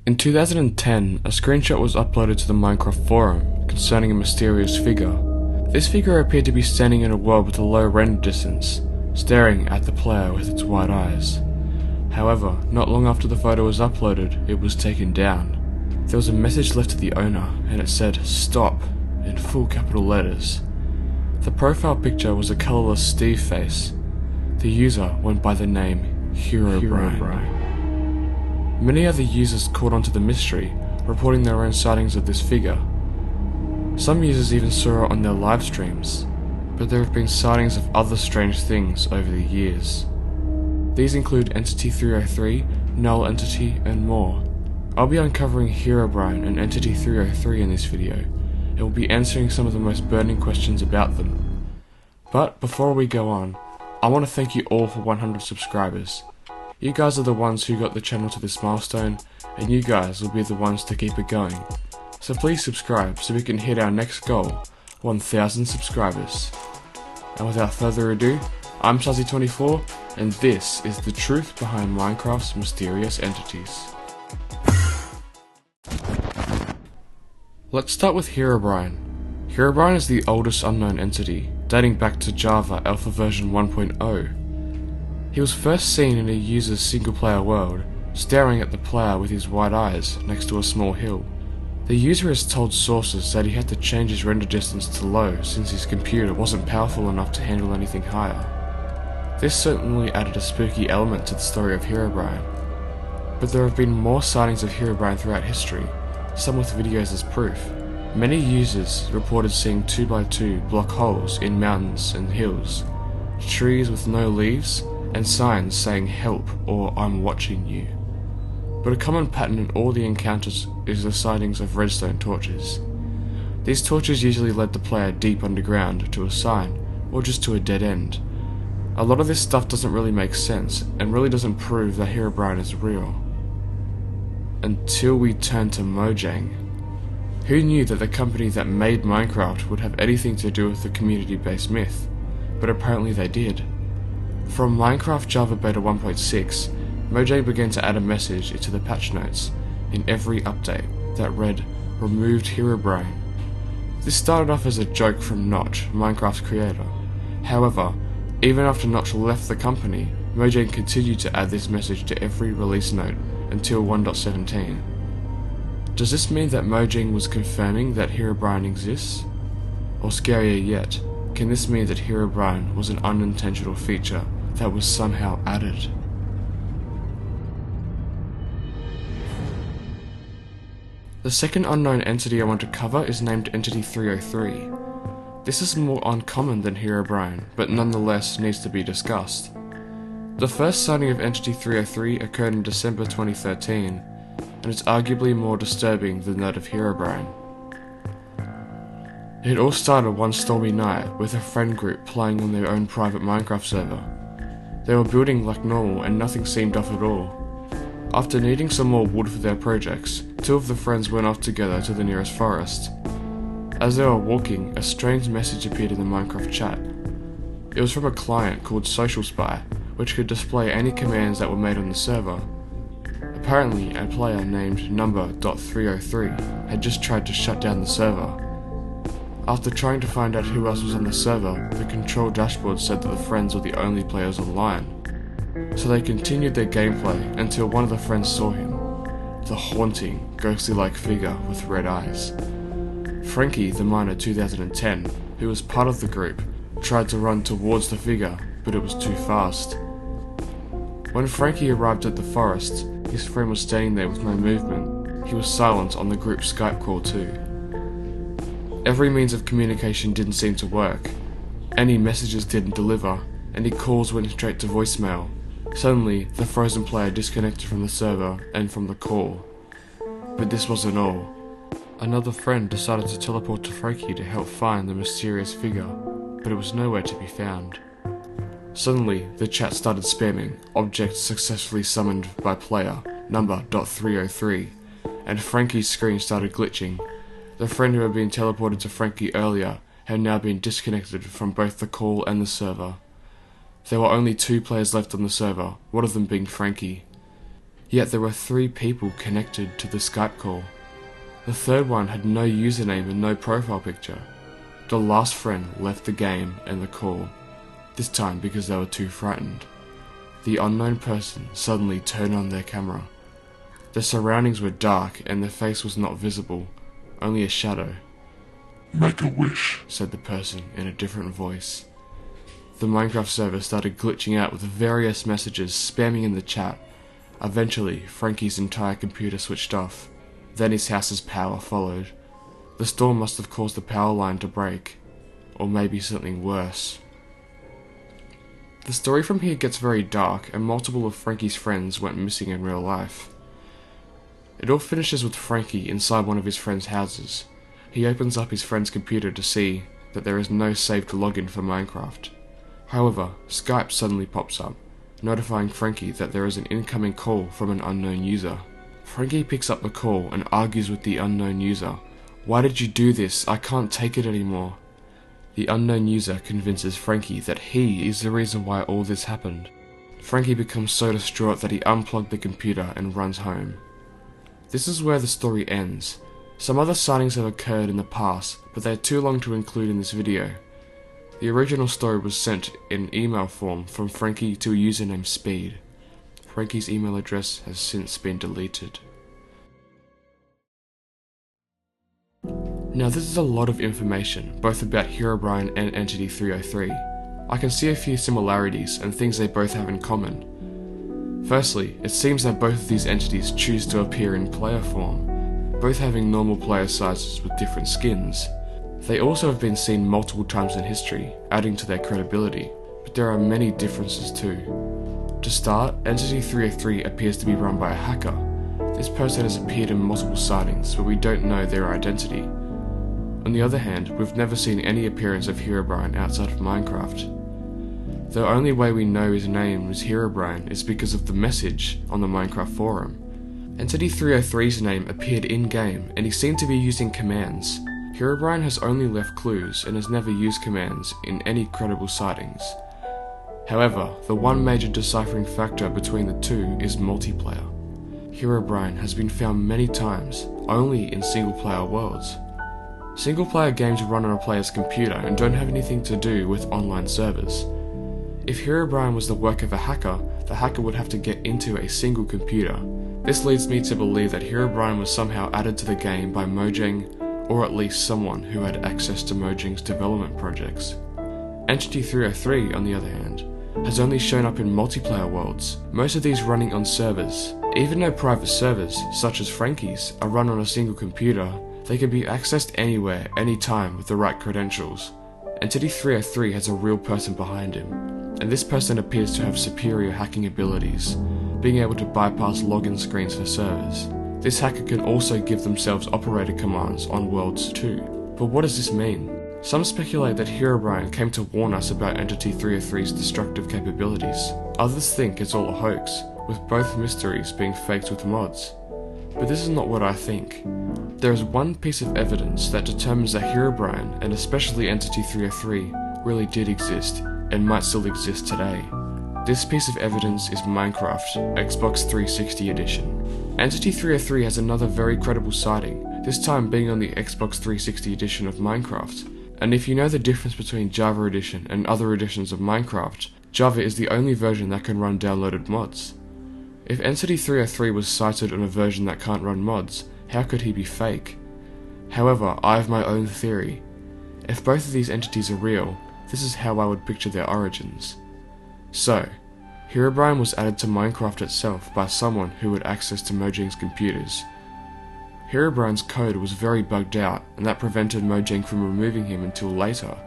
In 2010, a screenshot was uploaded to the Minecraft forum concerning a mysterious figure. This figure appeared to be standing in a world with a low render distance, staring at the player with its white eyes. However, not long after the photo was uploaded, it was taken down. There was a message left to the owner, and it said, "Stop," in full capital letters. The profile picture was a colourless Steve face. The user went by the name Herobrine. Many other users caught on to the mystery, reporting their own sightings of this figure. Some users even saw it on their live streams, but there have been sightings of other strange things over the years. These include Entity 303, Null Entity, and more. I'll be uncovering Herobrine and Entity 303 in this video, and will be answering some of the most burning questions about them. But before we go on, I want to thank you all for 100 subscribers. You guys are the ones who got the channel to this milestone, and you guys will be the ones to keep it going. So please subscribe so we can hit our next goal, 1000 subscribers. And without further ado, I'm Shazzy24, and this is the truth behind Minecraft's mysterious entities. Let's start with Herobrine. Herobrine is the oldest unknown entity, dating back to Java Alpha version 1.0. He was first seen in a user's single-player world, staring at the player with his white eyes next to a small hill. The user has told sources that he had to change his render distance to low since his computer wasn't powerful enough to handle anything higher. This certainly added a spooky element to the story of Herobrine. But there have been more sightings of Herobrine throughout history, some with videos as proof. Many users reported seeing 2x2 block holes in mountains and hills, trees with no leaves, and signs saying "help" or "I'm watching you." But a common pattern in all the encounters is the sightings of redstone torches. These torches usually led the player deep underground to a sign, or just to a dead end. A lot of this stuff doesn't really make sense, and really doesn't prove that Herobrine is real. Until we turn to Mojang. Who knew that the company that made Minecraft would have anything to do with the community-based myth? But apparently they did. From Minecraft Java Beta 1.6, Mojang began to add a message into the patch notes in every update that read, "Removed Herobrine." This started off as a joke from Notch, Minecraft's creator. However, even after Notch left the company, Mojang continued to add this message to every release note until 1.17. Does this mean that Mojang was confirming that Herobrine exists? Or scarier yet, can this mean that Herobrine was an unintentional feature that was somehow added? The second unknown entity I want to cover is named Entity 303. This is more uncommon than Herobrine, but nonetheless needs to be discussed. The first sighting of Entity 303 occurred in December 2013, and it's arguably more disturbing than that of Herobrine. It all started one stormy night with a friend group playing on their own private Minecraft server. They were building like normal and nothing seemed off at all. After needing some more wood for their projects, two of the friends went off together to the nearest forest. As they were walking, a strange message appeared in the Minecraft chat. It was from a client called Social Spy, which could display any commands that were made on the server. Apparently, a player named number.303 had just tried to shut down the server. After trying to find out who else was on the server, the control dashboard said that the friends were the only players online. So they continued their gameplay until one of the friends saw him, the haunting, ghostly-like figure with red eyes. Frankie, the miner 2010, who was part of the group, tried to run towards the figure, but it was too fast. When Frankie arrived at the forest, his friend was standing there with no movement. He was silent on the group Skype call too. Every means of communication didn't seem to work. Any messages didn't deliver, any calls went straight to voicemail. Suddenly, the frozen player disconnected from the server and from the call. But this wasn't all. Another friend decided to teleport to Frankie to help find the mysterious figure, but it was nowhere to be found. Suddenly, the chat started spamming, "Object successfully summoned by player, number.303, and Frankie's screen started glitching. The friend who had been teleported to Frankie earlier had now been disconnected from both the call and the server. There were only 2 players left on the server, one of them being Frankie. Yet there were 3 people connected to the Skype call. The third one had no username and no profile picture. The last friend left the game and the call, this time because they were too frightened. The unknown person suddenly turned on their camera. The surroundings were dark and their face was not visible, only a shadow. "Make a wish," said the person in a different voice. The Minecraft server started glitching out with various messages spamming in the chat. Eventually, Frankie's entire computer switched off. Then his house's power followed. The storm must have caused the power line to break, or maybe something worse. The story from here gets very dark, and multiple of Frankie's friends went missing in real life. It all finishes with Frankie inside one of his friends' houses. He opens up his friend's computer to see that there is no saved login for Minecraft. However, Skype suddenly pops up, notifying Frankie that there is an incoming call from an unknown user. Frankie picks up the call and argues with the unknown user. "Why did you do this? I can't take it anymore." The unknown user convinces Frankie that he is the reason why all this happened. Frankie becomes so distraught that he unplugged the computer and runs home. This is where the story ends. Some other sightings have occurred in the past, but they are too long to include in this video. The original story was sent in email form from Frankie to a user named Speed. Frankie's email address has since been deleted. Now this is a lot of information, both about Herobrine and Entity 303. I can see a few similarities and things they both have in common. Firstly, it seems that both of these entities choose to appear in player form, both having normal player sizes with different skins. They also have been seen multiple times in history, adding to their credibility, but there are many differences too. To start, Entity 303 appears to be run by a hacker. This person has appeared in multiple sightings, but we don't know their identity. On the other hand, we've never seen any appearance of Herobrine outside of Minecraft. The only way we know his name is Herobrine is because of the message on the Minecraft forum. Entity 303's name appeared in-game, and he seemed to be using commands. Herobrine has only left clues and has never used commands in any credible sightings. However, the one major deciphering factor between the two is multiplayer. Herobrine has been found many times, only in single-player worlds. Single-player games run on a player's computer and don't have anything to do with online servers. If Herobrine was the work of a hacker, the hacker would have to get into a single computer. This leads me to believe that Herobrine was somehow added to the game by Mojang, or at least someone who had access to Mojang's development projects. Entity 303, on the other hand, has only shown up in multiplayer worlds, most of these running on servers. Even though private servers, such as Frankie's, are run on a single computer, they can be accessed anywhere, anytime with the right credentials. Entity 303 has a real person behind him, and this person appears to have superior hacking abilities, being able to bypass login screens for servers. This hacker can also give themselves operator commands on worlds too. But what does this mean? Some speculate that Herobrine came to warn us about Entity 303's destructive capabilities. Others think it's all a hoax, with both mysteries being faked with mods. But this is not what I think. There is one piece of evidence that determines that Herobrine, and especially Entity 303, really did exist, and might still exist today. This piece of evidence is Minecraft, Xbox 360 edition. Entity 303 has another very credible sighting, this time being on the Xbox 360 edition of Minecraft. And if you know the difference between Java edition and other editions of Minecraft, Java is the only version that can run downloaded mods. If Entity 303 was cited on a version that can't run mods, how could he be fake? However, I have my own theory. If both of these entities are real, this is how I would picture their origins. So, Herobrine was added to Minecraft itself by someone who had access to Mojang's computers. Herobrine's code was very bugged out, and that prevented Mojang from removing him until later.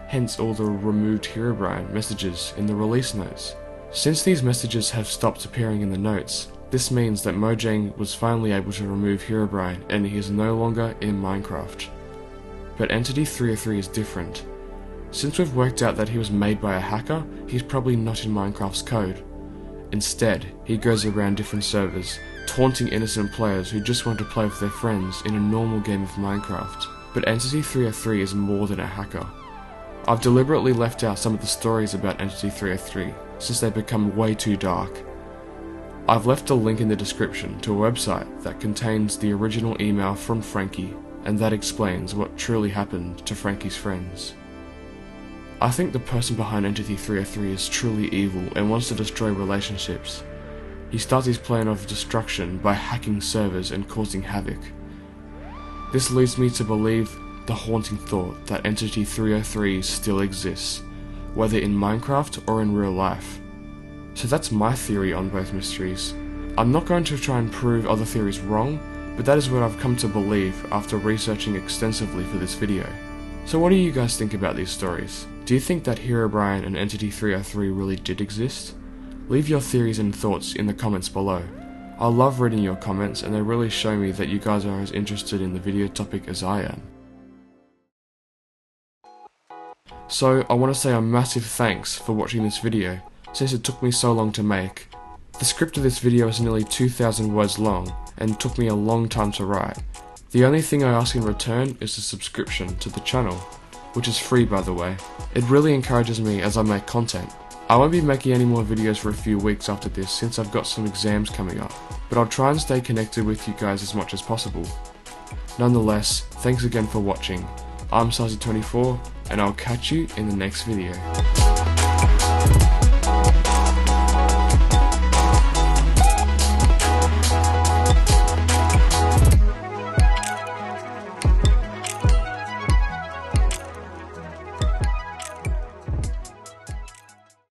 Hence all the removed Herobrine messages in the release notes. Since these messages have stopped appearing in the notes, this means that Mojang was finally able to remove Herobrine and he is no longer in Minecraft. But Entity 303 is different. Since we've worked out that he was made by a hacker, he's probably not in Minecraft's code. Instead, he goes around different servers, taunting innocent players who just want to play with their friends in a normal game of Minecraft. But Entity 303 is more than a hacker. I've deliberately left out some of the stories about Entity 303, since they become way too dark. I've left a link in the description to a website that contains the original email from Frankie, and that explains what truly happened to Frankie's friends. I think the person behind Entity 303 is truly evil and wants to destroy relationships. He starts his plan of destruction by hacking servers and causing havoc. This leads me to believe the haunting thought that Entity 303 still exists, whether in Minecraft or in real life. So that's my theory on both mysteries. I'm not going to try and prove other theories wrong, but that is what I've come to believe after researching extensively for this video. So what do you guys think about these stories? Do you think that Herobrine and Entity 303 really did exist? Leave your theories and thoughts in the comments below. I love reading your comments and they really show me that you guys are as interested in the video topic as I am. So I want to say a massive thanks for watching this video, since it took me so long to make. The script of this video is nearly 2,000 words long and took me a long time to write. The only thing I ask in return is a subscription to the channel, which is free by the way. It really encourages me as I make content. I won't be making any more videos for a few weeks after this since I've got some exams coming up, but I'll try and stay connected with you guys as much as possible. Nonetheless, thanks again for watching. I'm Sazi24 and I'll catch you in the next video.